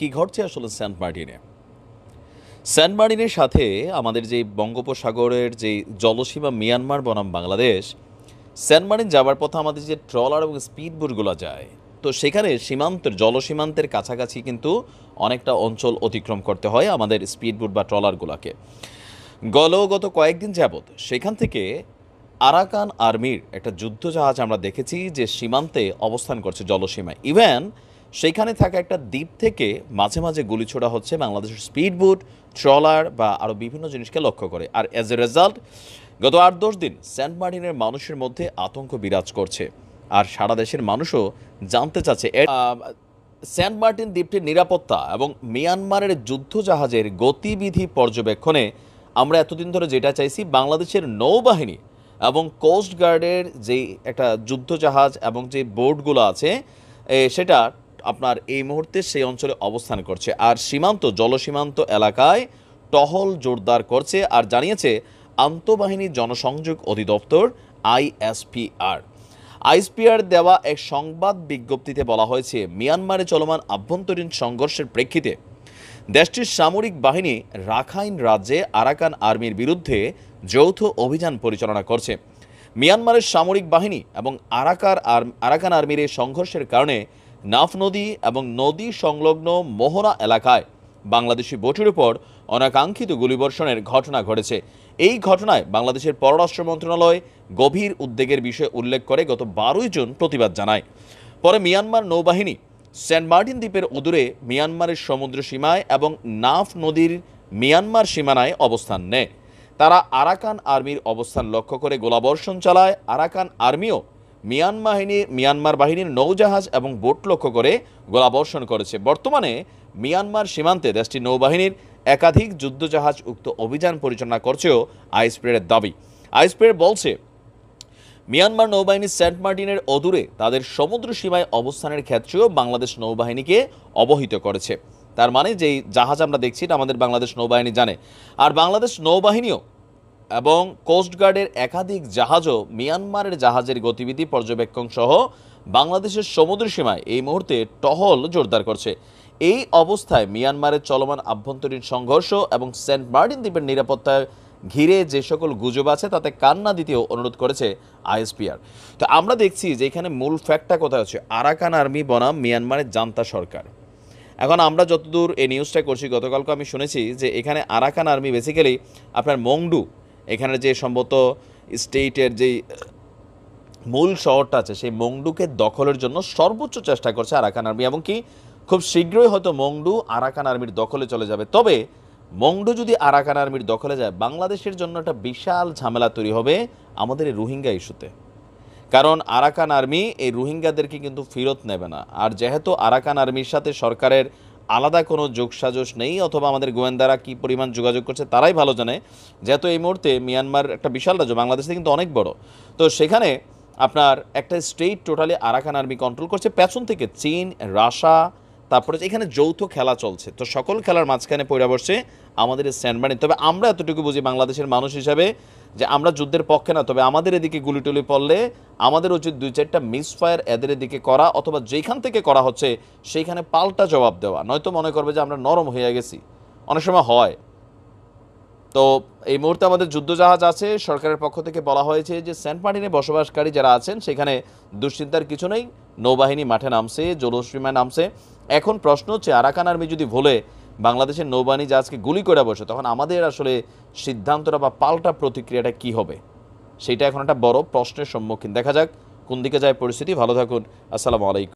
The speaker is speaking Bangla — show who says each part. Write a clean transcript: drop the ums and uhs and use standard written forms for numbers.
Speaker 1: কি ঘটছে আসলে সেন্ট মার্টিনে? সেন্ট মার্টিনের সাথে আমাদের যে বঙ্গোপসাগরের যে জলসীমা মিয়ানমার বনাম বাংলাদেশ, সেন্ট মার্টিন যাবার পথে আমাদের যে ট্রলার এবং স্পিড বোটগুলো যায়, তো সেখানে সীমান্তের জলসীমান্তের কাছাকাছি কিন্তু অনেকটা অঞ্চল অতিক্রম করতে হয় আমাদের স্পিড বোট বা ট্রলারগুলোকে। গত কয়েকদিন যাবৎ সেখান থেকে আরাকান আর্মির একটা যুদ্ধজাহাজ আমরা দেখেছি যে সীমান্তে অবস্থান করছে জলসীমায়। ইভেন সেইখানে থাকা একটা দ্বীপ থেকে মাঝে মাঝে গুলি ছোড়া হচ্ছে বাংলাদেশের স্পিড বোট, ট্রলার বা আরও বিভিন্ন জিনিসকে লক্ষ্য করে। আর অ্যাজ এ রেজাল্ট গত ৮-১০ দিন সেন্ট মার্টিনের মানুষের মধ্যে আতঙ্ক বিরাজ করছে। আর সারা দেশের মানুষও জানতে চাচ্ছে সেন্ট মার্টিন দ্বীপটির নিরাপত্তা এবং মিয়ানমারের যুদ্ধজাহাজের গতিবিধি পর্যবেক্ষণে আমরা এতদিন ধরে যেটা চাইছি, বাংলাদেশের নৌবাহিনী এবং কোস্ট গার্ডের যেই একটা যুদ্ধজাহাজ এবং যে বোটগুলো আছে সেটা আপনার এই মুহূর্তে সেই অঞ্চলে অবস্থান করছে আর জলসীমান্ত এলাকায় টহল জোরদার করছে। আর জানিয়েছে আন্তঃবাহিনী জনসংযোগ অধিদপ্তর আইএসপিআর দেওয়া এক সংবাদ বিজ্ঞপ্তিতে বলা হয়েছে, মিয়ানমারে চলমান আভ্যন্তরীণ সংঘর্ষের প্রেক্ষিতে দেশটির সামরিক বাহিনী রাখাইন রাজ্যে আরাকান আর্মির বিরুদ্ধে যৌথ অভিযান পরিচালনা করছে। মিয়ানমারের সামরিক বাহিনী এবং আরাকান আর্মির এই সংঘর্ষের কারণে নাফ নদী এবং নদী সংলগ্ন মোহনা এলাকায় বাংলাদেশি বোটের উপর অনাকাঙ্ক্ষিত গুলিবর্ষণের ঘটনা ঘটেছে। এই ঘটনায় বাংলাদেশের পররাষ্ট্র মন্ত্রণালয় গভীর উদ্বেগের বিষয়ে উল্লেখ করে গত ১২ জুন প্রতিবাদ জানায়। পরে মিয়ানমার নৌবাহিনী সেন্ট মার্টিন দ্বীপের অদূরে মিয়ানমারের সমুদ্র সীমায় এবং নাফ নদীর মিয়ানমার সীমানায় অবস্থান নেয়। তারা আরাকান আর্মির অবস্থান লক্ষ্য করে গোলাবর্ষণ চালায়। আরাকান আর্মিও মিয়ানমার বাহিনীর নৌজাহাজ এবং বোট লক্ষ্য করে গোলাবর্ষণ করেছে। বর্তমানে মিয়ানমার সীমান্তে দেশটির নৌবাহিনীর একাধিক যুদ্ধজাহাজ উক্ত অভিযান পরিচালনা করছেও আইএসপিআর দাবি। আইএসপিআর বলছে, মিয়ানমার নৌবাহিনী সেন্ট মার্টিনের অদূরে তাদের সমুদ্র সীমায় অবস্থানের ক্ষেত্রেও বাংলাদেশ নৌবাহিনীকে অবহিত করেছে। তার মানে যেই জাহাজ আমরা দেখছি এটা আমাদের বাংলাদেশ নৌবাহিনী জানে। আর বাংলাদেশ নৌবাহিনীও এবং কোস্টগার্ডের একাধিক জাহাজও মিয়ানমারের জাহাজের গতিবিধি পর্যবেক্ষণ সহ বাংলাদেশের সমুদ্র সীমায় এই মুহূর্তে টহল জোরদার করছে। এই অবস্থায় মিয়ানমারের চলমান আভ্যন্তরীণ সংঘর্ষ এবং সেন্ট মার্টিন দ্বীপের নিরাপত্তায় ঘিরে যে সকল গুজব আছে তাতে কান না দিতেও অনুরোধ করেছে আইএসপিআর। তো আমরা দেখছি যে এখানে মূল ফ্যাক্টটা কোথায় হচ্ছে, আরাকান আর্মি বনাম মিয়ানমারের জান্তা সরকার। এখন আমরা যতদূর এই নিউজটা করছি, গতকালকে আমি শুনেছি যে এখানে আরাকান আর্মি বেসিক্যালি আপনার মংডু, এখানের যে সম্ভবত স্টেটের যেই মূল শহরটা আছে সেই মংডুকে দখলের জন্য সর্বোচ্চ চেষ্টা করছে আরাকান আর্মি, এবং কি খুব শীঘ্রই হয়তো মংডু আরাকান আর্মির দখলে চলে যাবে। তবে মংডু যদি আরাকান আর্মির দখলে যায়, বাংলাদেশের জন্য একটা বিশাল ঝামেলা তৈরি হবে আমাদের এই রোহিঙ্গা ইস্যুতে। কারণ আরাকান আর্মি এই রোহিঙ্গাদেরকে কিন্তু ফেরত নেবে না। আর যেহেতু আরাকান আর্মির সাথে সরকারের আলাদা কোনো যোগসাজশ নেই, অথবা আমাদের গোয়েন্দারা কি পরিমাণ যোগাযোগ করছে তারাই ভালো জানে, যেহেতু এই মুহূর্তে মিয়ানমার একটা বিশাল রাজ্য, বাংলাদেশ থেকে কিন্তু অনেক বড়, তো সেখানে আপনার একটা state totally Arakan army control করছে, পেছন থেকে চীন, রাশিয়া, তারপরে এখানে যৌথ খেলা চলছে। তো সকল খেলার মাঝখানে পড়ে বসছে আমাদের সেন্ট মার্টিন। তবে আমরা এতটুকু বুঝি বাংলাদেশের মানুষ হিসাবে যে আমরা যুদ্ধের পক্ষে না, তবে আমাদের এদিকে গুলি টুলি পড়লে আমাদের উচিত ২-৪টা মিসফায়ার এদের দিকে করা, অথবা যেখান থেকে করা হচ্ছে সেইখানে পাল্টা জবাব দেওয়া। নয়তো মনে করবে যে আমরা নরম হয়ে গেছি, অনেক সময় হয়। তো এই মুহূর্তে আমাদের যুদ্ধজাহাজ আছে, সরকারের পক্ষ থেকে বলা হয়েছে যে সেন্ট মার্টিনে বসবাসকারী যারা আছেন সেখানে দুশ্চিন্তার কিছু নেই, নৌবাহিনী মাঠে নামছে, জলসীমায় নামছে। এখন প্রশ্ন হচ্ছে, আরাকান আর্মি যদি ভুলে বাংলাদেশের নৌবাহিনী জাহাজকে গুলি করে বসে, তখন আমাদের আসলে সিদ্ধান্তটা বা পাল্টা প্রতিক্রিয়াটা কি হবে, সেটা এখন একটা বড় প্রশ্নের সম্মুখীন। দেখা যাক কোন দিকে যায় পরিস্থিতি। ভালো থাকুন, আসসালামু আলাইকুম।